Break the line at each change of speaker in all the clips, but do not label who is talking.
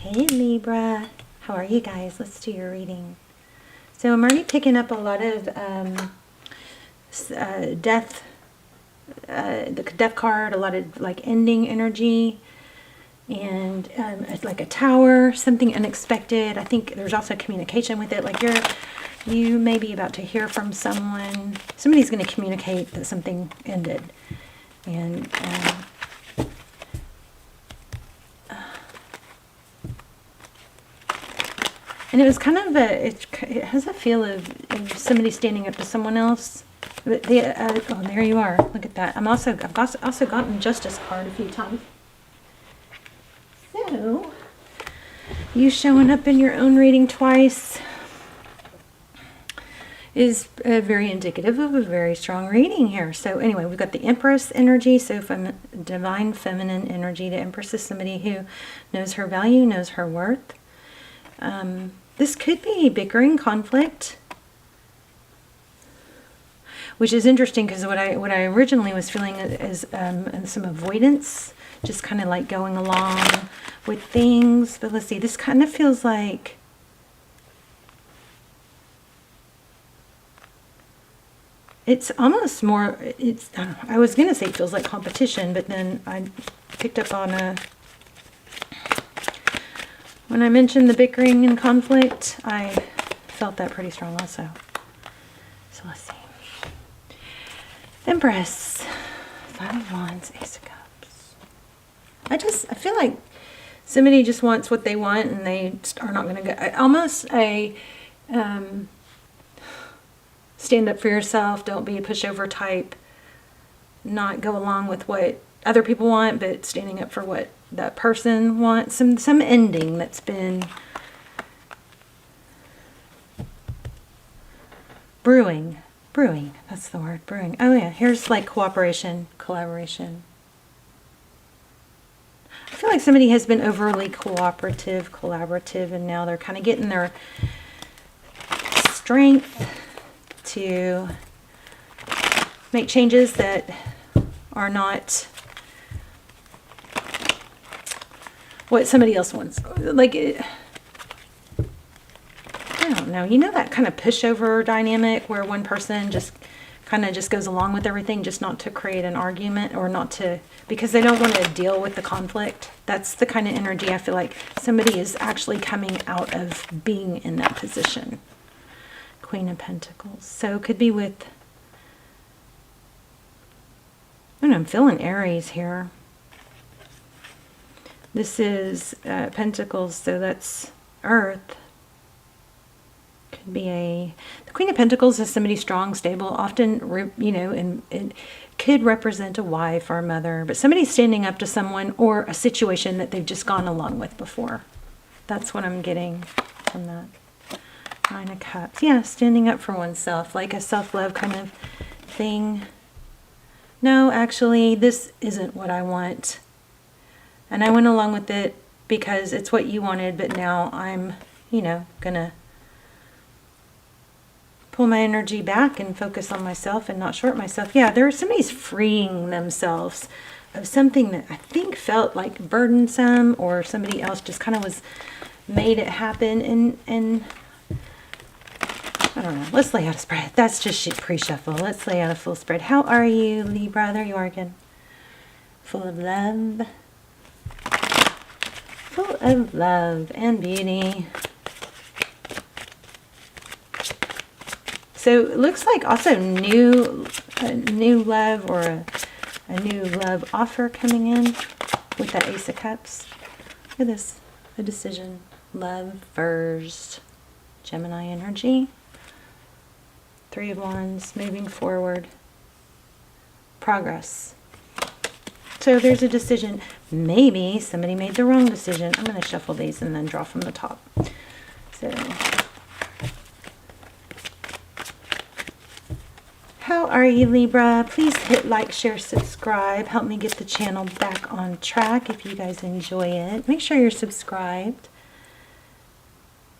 Hey Libra, how are you guys? Let's do your reading. So I'm already picking up a lot of death, the death card, a lot of like ending energy, and it's like a tower, something unexpected. I think there's also communication with it. Like you may be about to hear from someone. Somebody's going to communicate that something ended, and it was kind of it has a feel of somebody standing up to someone else. Oh, there you are. Look at that. I've also gotten Justice card a few times. So, you showing up in your own reading twice is very indicative of a very strong reading here. So anyway, we've got the Empress energy, so divine feminine energy. The Empress is somebody who knows her value, knows her worth. This could be bickering, conflict, which is interesting because what I originally was feeling is some avoidance, just kind of like going along with things. But let's see, this kind of feels like it's almost more, I was going to say it feels like competition, but then I picked up on when I mentioned the bickering and conflict, I felt that pretty strong also. So let's see. Empress, Five of Wands, Ace of Cups. I feel like somebody just wants what they want and they are not going to go. Almost a stand up for yourself, don't be a pushover type, not go along with what other people want, but standing up for what that person wants. Some ending that's been brewing, that's the word, brewing. Oh yeah, here's like cooperation, collaboration. I feel like somebody has been overly collaborative, and now they're kind of getting their strength to make changes that are not what somebody else wants. Like, I don't know. You know that kind of pushover dynamic where one person just kind of just goes along with everything, just not to create an argument or not to, because they don't want to deal with the conflict. That's the kind of energy I feel like somebody is actually coming out of being in that position. Queen of Pentacles. So it could be with, I don't know, I'm feeling Aries here. This is Pentacles, so that's Earth. Could be the Queen of Pentacles is somebody strong, stable, often, you know, and it could represent a wife or a mother, but somebody standing up to someone or a situation that they've just gone along with before. That's what I'm getting from that. Nine of Cups. Yeah, standing up for oneself, like a self-love kind of thing. No, actually, this isn't what I want. And I went along with it because it's what you wanted, but now I'm, you know, gonna pull my energy back and focus on myself and not short myself. Yeah, somebody's freeing themselves of something that I think felt like burdensome, or somebody else just kind of made it happen, and I don't know. Let's lay out a spread. That's just pre-shuffle. Let's lay out a full spread. How are you, Libra? There you are again. Full of love. Full of love and beauty. So it looks like also a new love, or a new love offer coming in with that Ace of Cups. Look at this. A decision. Love first. Gemini energy. Three of Wands. Moving forward. Progress. So there's a decision. Maybe somebody made the wrong decision. I'm going to shuffle these and then draw from the top. So, how are you, Libra? Please hit like, share, subscribe. Help me get the channel back on track if you guys enjoy it. Make sure you're subscribed.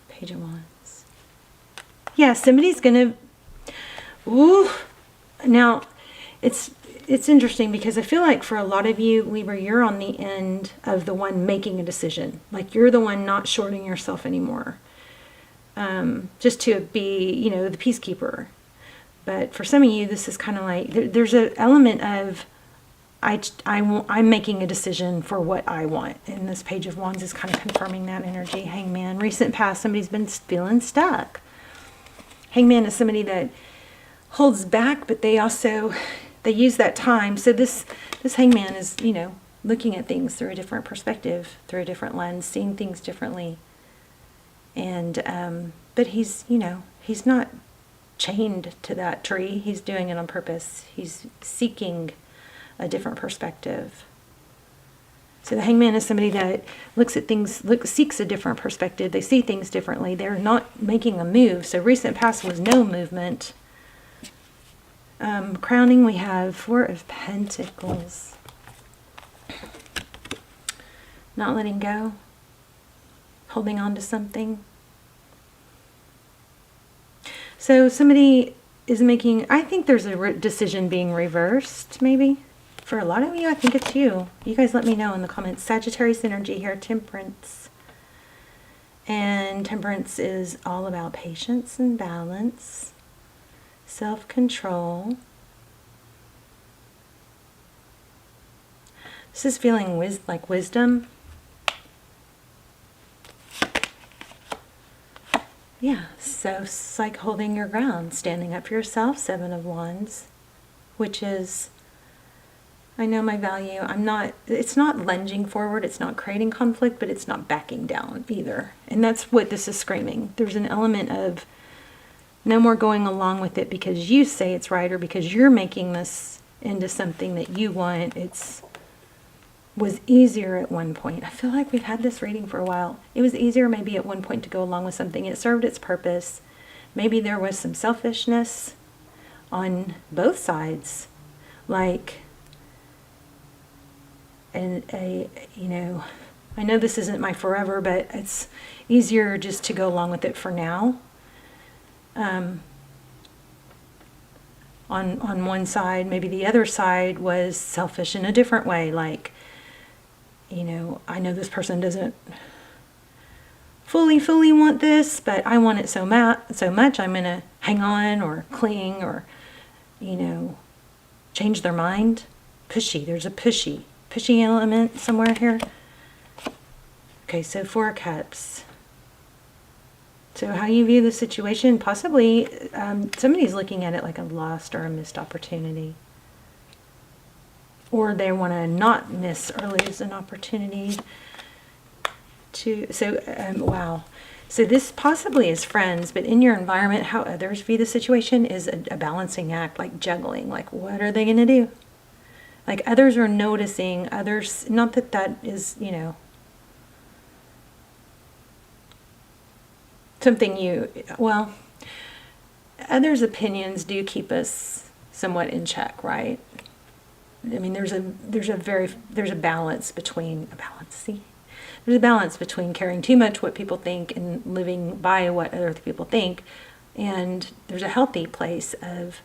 Page of Wands. Yeah, somebody's going to... Ooh. Now, it's... it's interesting because I feel like for a lot of you, Libra, you're on the end of the one making a decision. Like you're the one not shorting yourself anymore. Just to be, you know, the peacekeeper. But for some of you, this is kind of like, there's an element of, I'm making a decision for what I want. And this Page of Wands is kind of confirming that energy. Hangman, recent past, somebody's been feeling stuck. Hangman is somebody that holds back, but they also, they use that time. So this hangman is, you know, looking at things through a different perspective, through a different lens, seeing things differently. And, but he's, you know, he's not chained to that tree. He's doing it on purpose. He's seeking a different perspective. So the hangman is somebody that looks at things, seeks a different perspective. They see things differently. They're not making a move. So recent past was no movement. Crowning, we have Four of Pentacles. Not letting go. Holding on to something. So somebody is making, I think there's a decision being reversed, maybe. For a lot of you, I think it's you. You guys let me know in the comments. Sagittarius energy here, Temperance. And Temperance is all about patience and balance. Self-control. This is feeling like wisdom. Yeah, so it's like holding your ground, standing up for yourself, Seven of Wands, which is, I know my value. It's not lunging forward, it's not creating conflict, but it's not backing down either. And that's what this is screaming. There's an element of no more going along with it because you say it's right or because you're making this into something that you want. Was easier at one point. I feel like we've had this reading for a while. It was easier maybe at one point to go along with something. It served its purpose. Maybe there was some selfishness on both sides. Like, and you know, I know this isn't my forever, but it's easier just to go along with it for now. On one side, maybe the other side was selfish in a different way. Like, you know, I know this person doesn't fully want this, but I want it so much I'm going to hang on or cling or, you know, change their mind. Pushy. There's a pushy element somewhere here. Okay, so Four of Cups. So how you view the situation, possibly somebody's looking at it like a lost or a missed opportunity. Or they want to not miss or lose an opportunity to, wow. So this possibly is friends, but in your environment, how others view the situation is a balancing act, like juggling. Like, what are they going to do? Like, others are noticing, others, not that that is, you know, something well, others' opinions do keep us somewhat in check, right? I mean, there's a balance between there's a balance between caring too much what people think and living by what other people think, and there's a healthy place of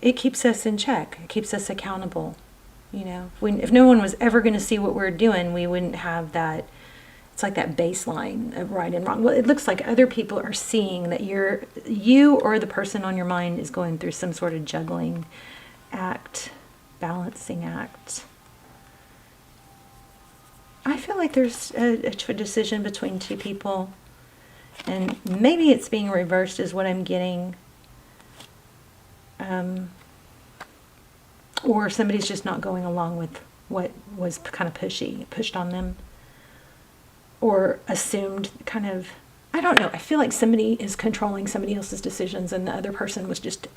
it keeps us in check. It keeps us accountable. You know, if no one was ever going to see what we're doing, we wouldn't have that. It's like that baseline of right and wrong. Well, it looks like other people are seeing that you or the person on your mind is going through some sort of juggling act, balancing act. I feel like there's a decision between two people, and maybe it's being reversed is what I'm getting. Or somebody's just not going along with what was kind of pushed on them, or assumed kind of, I don't know. I feel like somebody is controlling somebody else's decisions, and the other person was just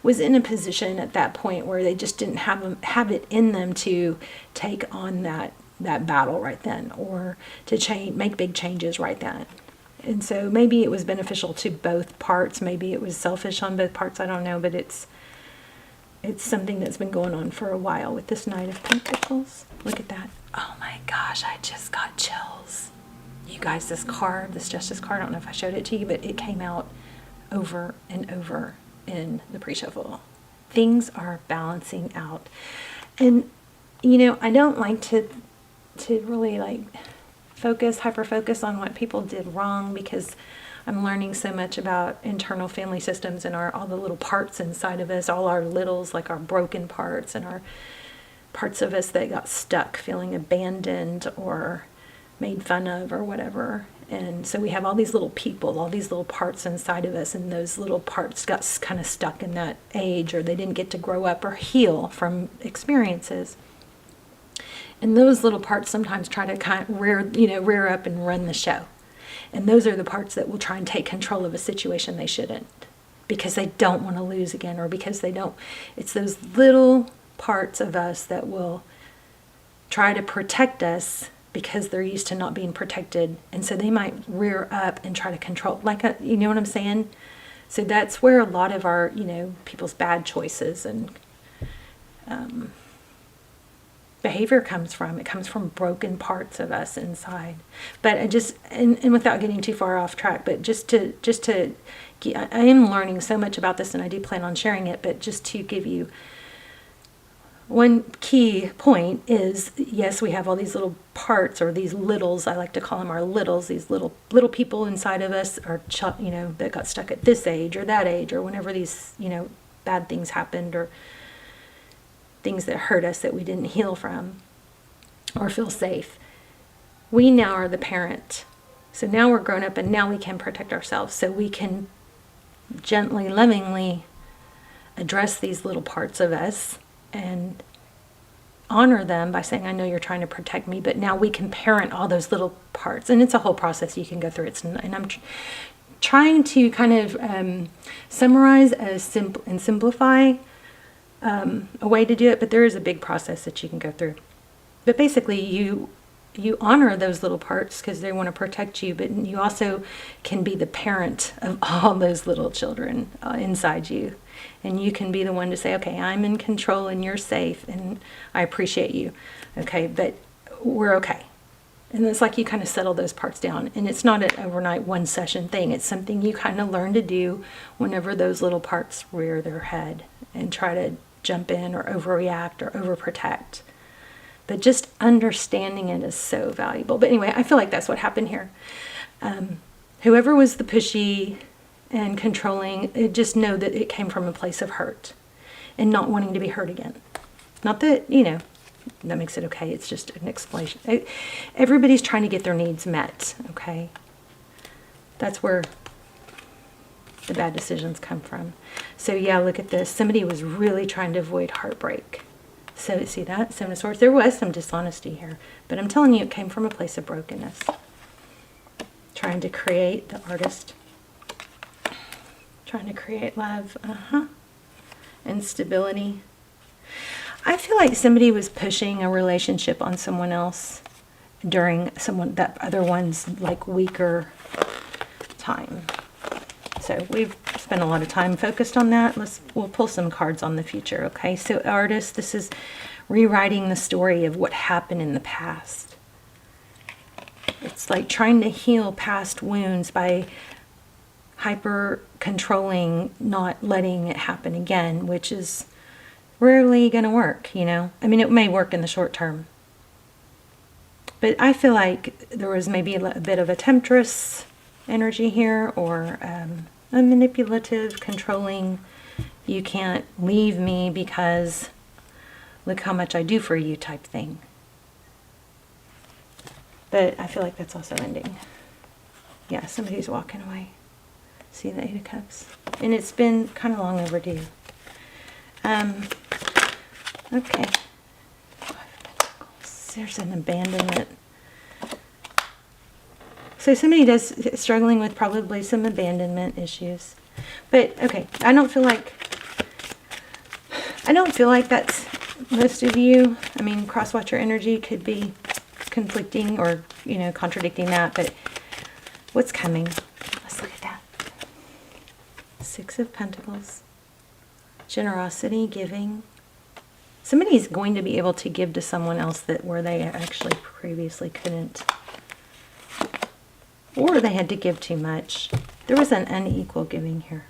was in a position at that point where they just didn't have it in them to take on that battle right then, or to make big changes right then. And so maybe it was beneficial to both parts. Maybe it was selfish on both parts. I don't know, but it's something that's been going on for a while with this Knight of Pentacles. Look at that. Oh my gosh, I just got chills. You guys, this Justice card, I don't know if I showed it to you, but it came out over and over in the pre-shuffle. things are balancing out. And, you know, I don't like to really like hyper focus on what people did wrong, because I'm learning so much about internal family systems and all the little parts inside of us, all our littles, like our broken parts and our parts of us that got stuck feeling abandoned or made fun of or whatever. And so we have all these little people, all these little parts inside of us, and those little parts got kind of stuck in that age, or they didn't get to grow up or heal from experiences. And those little parts sometimes try to kind of rear up and run the show. And those are the parts that will try and take control of a situation they shouldn't, because they don't want to lose again, or because they don't. It's those little parts of us that will try to protect us because they're used to not being protected. And so they might rear up and try to control, you know what I'm saying? So that's where a lot of our, people's bad choices and behavior comes from. It comes from broken parts of us inside. But and without getting too far off track, but I am learning so much about this, and I do plan on sharing it, but just to give you one key point is, yes, we have all these little parts, or these littles. I like to call them our littles. These little people inside of us are, that got stuck at this age or that age, or whenever these, bad things happened, or things that hurt us that we didn't heal from or feel safe. We now are the parent. So now we're grown up, and now we can protect ourselves. So we can gently, lovingly address these little parts of us and honor them by saying, I know you're trying to protect me, but now we can parent all those little parts. And it's a whole process you can go through. And I'm trying to kind of summarize and simplify a way to do it, but there is a big process that you can go through. But basically, you honor those little parts because they want to protect you, but you also can be the parent of all those little children inside you. And you can be the one to say, okay, I'm in control and you're safe and I appreciate you. Okay, but we're okay. And it's like you kind of settle those parts down. And it's not an overnight one session thing. It's something you kind of learn to do whenever those little parts rear their head and try to jump in or overreact or overprotect. But just understanding it is so valuable. But anyway, I feel like that's what happened here. Whoever was the pushy and controlling, just know that it came from a place of hurt and not wanting to be hurt again. Not that, that makes it okay. It's just an explanation. Everybody's trying to get their needs met, okay? That's where the bad decisions come from. So yeah, look at this. Somebody was really trying to avoid heartbreak. So see that? Seven of Swords. There was some dishonesty here. But I'm telling you, it came from a place of brokenness. Trying to create, the artist. Trying to create love. And stability. I feel like somebody was pushing a relationship on someone else during that other one's weaker time. So we've spent a lot of time focused on that. We'll pull some cards on the future, okay? So artist, this is rewriting the story of what happened in the past. It's like trying to heal past wounds by hyper controlling, not letting it happen again, which is rarely going to work, I mean, it may work in the short term. But I feel like there was maybe a bit of a temptress energy here, or a manipulative, controlling, you can't leave me because look how much I do for you type thing. But I feel like that's also ending. Yeah, somebody's walking away. See the Eight of Cups? And it's been kind of long overdue. Okay. There's an abandonment. So somebody does struggling with probably some abandonment issues. But okay, I don't feel like that's most of you. I mean, cross-watcher energy could be conflicting or, contradicting that, but what's coming? Let's look at that. Six of Pentacles. Generosity, giving. Somebody's going to be able to give to someone else where they actually previously couldn't. Or they had to give too much. There was an unequal giving here.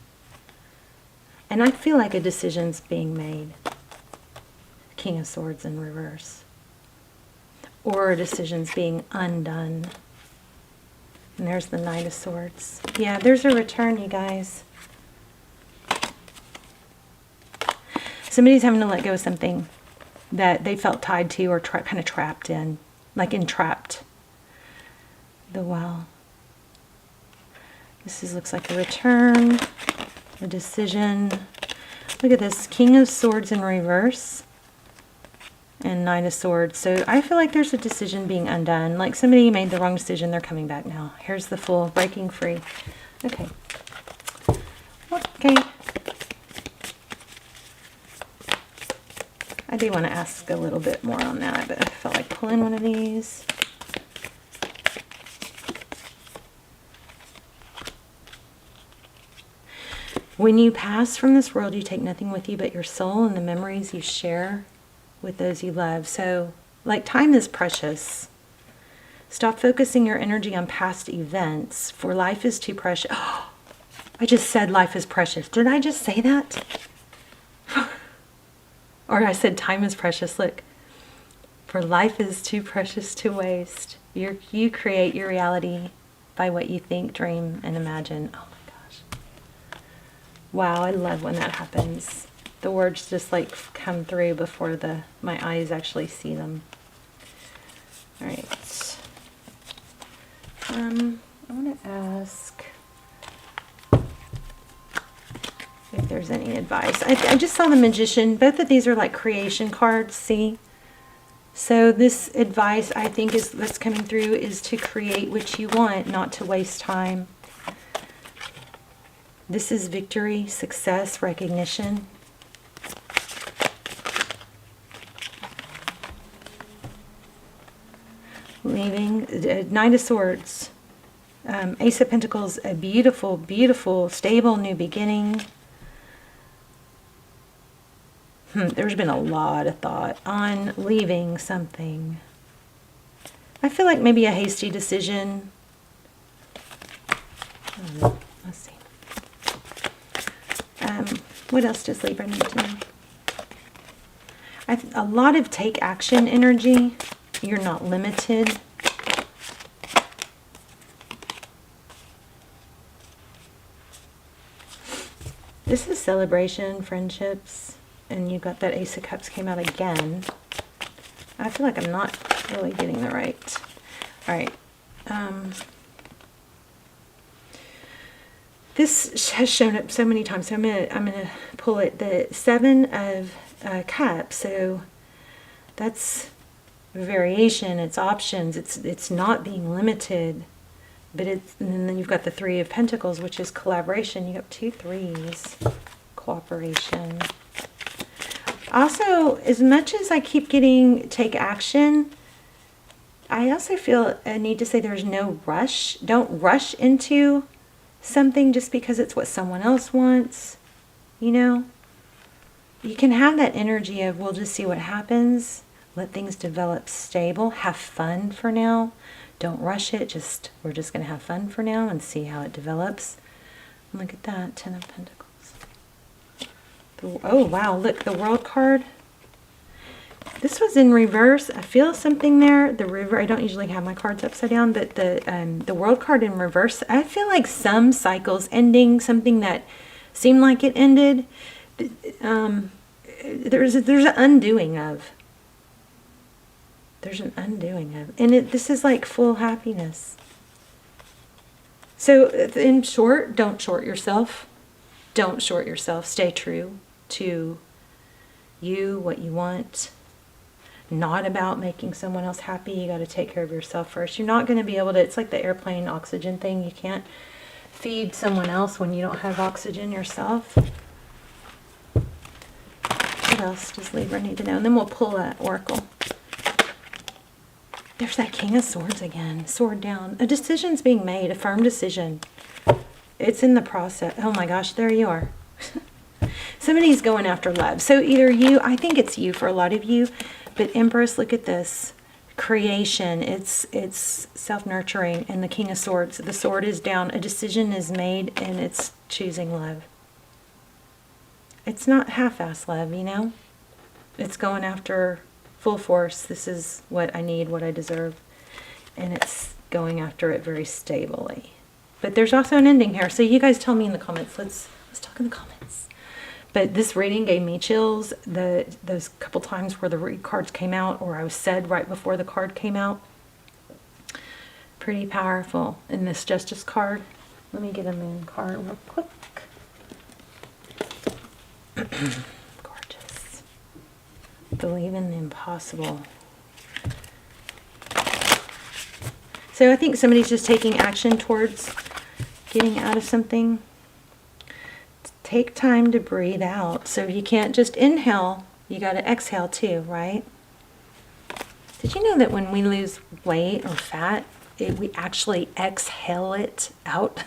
And I feel like a decision's being made. King of Swords in reverse. Or a decision's being undone. And there's the Knight of Swords. Yeah, there's a return, you guys. Somebody's having to let go of something that they felt tied to or kind of trapped in. Like entrapped. The Well. Looks like a return. A decision. Look at this. King of Swords in reverse. And Knight of Swords. So I feel like there's a decision being undone. Like somebody made the wrong decision. They're coming back now. Here's the Fool. Breaking free. Okay. Okay. I do want to ask a little bit more on that, but I felt like pulling one of these. When you pass from this world, you take nothing with you but your soul and the memories you share with those you love. So, like, time is precious. Stop focusing your energy on past events, for life is too precious. Oh, I just said life is precious. Did I just say that? Or I said time is precious. Look, for life is too precious to waste. You create your reality by what you think, dream, and imagine. Oh my gosh. Wow, I love when that happens. The words just like come through before my eyes actually see them. All right. I want to ask if there's any advice. I just saw the Magician. Both of these are like creation cards, see? So this advice I think that's coming through is to create what you want, not to waste time. This is victory, success, recognition. Leaving. Knight of Swords. Ace of Pentacles, a beautiful, beautiful, stable new beginning. There's been a lot of thought on leaving something. I feel like maybe a hasty decision. Let's see. What else does Libra need to know? A lot of take action energy. You're not limited. This is celebration, friendships. And you got that Ace of Cups came out again. I feel like I'm not really getting the right. All right. This has shown up so many times. So I'm gonna pull it. The Seven of Cups. So that's variation. It's options. It's not being limited. But and then you've got the Three of Pentacles, which is collaboration. You got 2 threes. Cooperation. Also, as much as I keep getting take action, I also feel a need to say there's no rush. Don't rush into something just because it's what someone else wants. You know? You can have that energy of, we'll just see what happens. Let things develop stable. Have fun for now. Don't rush it. We're just going to have fun for now and see how it develops. Look at that. 10 of Pentacles. Oh, wow. Look, the World card. This was in reverse. I feel something there. The River. I don't usually have my cards upside down, but the World card in reverse. I feel like some cycles ending, something that seemed like it ended. There's an undoing of. There's an undoing of. And this is like full happiness. So, in short, don't short yourself. Don't short yourself. Stay true to you, what you want. Not about making someone else happy. You got to take care of yourself first. You're not going to be able to, it's like the airplane oxygen thing. You can't feed someone else when you don't have oxygen yourself. What else does Libra need to know? And then we'll pull that oracle. There's that King of Swords again. Sword down. A decision's being made. A firm decision. It's in the process. Oh my gosh, there you are. Somebody's going after love. So either you, I think it's you for a lot of you, but Empress, look at this. Creation, it's self-nurturing, and the King of Swords. The sword is down. A decision is made, and it's choosing love. it's not half-ass love, you know? It's going after full force. This is what I need, what I deserve. And it's going after it very stably. But there's also an ending here. So you guys tell me in the comments. Let's talk in the comments. But this reading gave me chills. Those couple times where the cards came out, or I was said right before the card came out. Pretty powerful. And this Justice card. Let me get a moon card real quick. Gorgeous. Believe in the impossible. So I think somebody's just taking action towards getting out of something. Take time to breathe out. So you can't just inhale, you got to exhale too, right? Did you know that when we lose weight or fat, we actually exhale it out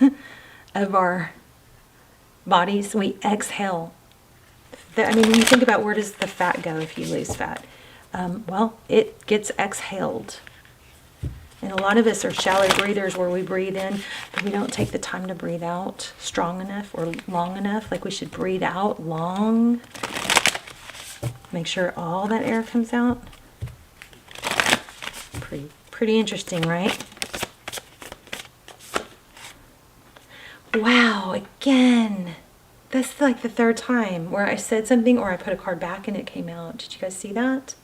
of our bodies? We exhale. I mean, when you think about where does the fat go if you lose fat? Well, it gets exhaled. And a lot of us are shallow breathers where we breathe in, but we don't take the time to breathe out strong enough or long enough. Like we should breathe out long. Make sure all that air comes out. Pretty interesting, right? Wow, again. That's like the third time where I said something or I put a card back and it came out. Did you guys see that?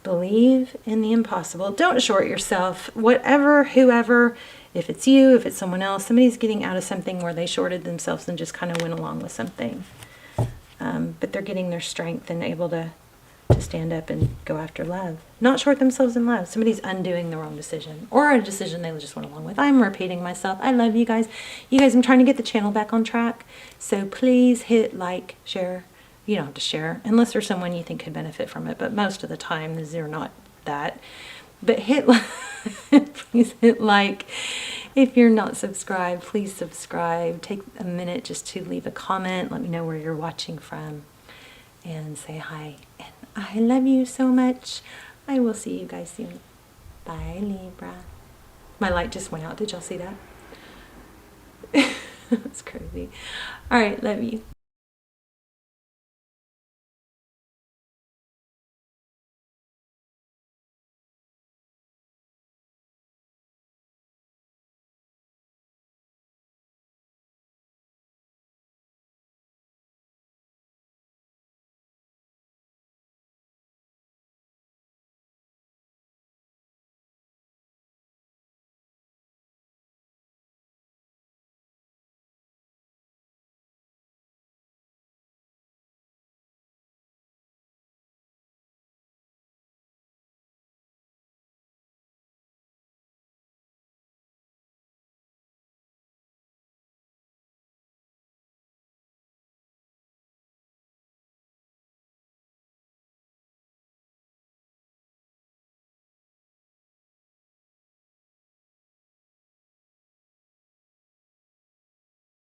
Believe in the impossible. Don't short yourself. Whatever, whoever, if it's you, if it's someone else, somebody's getting out of something where they shorted themselves and just kind of went along with something. But they're getting their strength and able to stand up and go after love. Not short themselves in love. Somebody's undoing the wrong decision or a decision they just went along with. I'm repeating myself. I love you guys. You guys, I'm trying to get the channel back on track. So please hit like, share. You don't have to share unless there's someone you think could benefit from it. But most of the time, they're not that. But please hit like. If you're not subscribed, please subscribe. Take a minute just to leave a comment. Let me know where you're watching from. And say hi. And I love you so much. I will see you guys soon. Bye, Libra. My light just went out. Did y'all see that? That's crazy. All right, love you.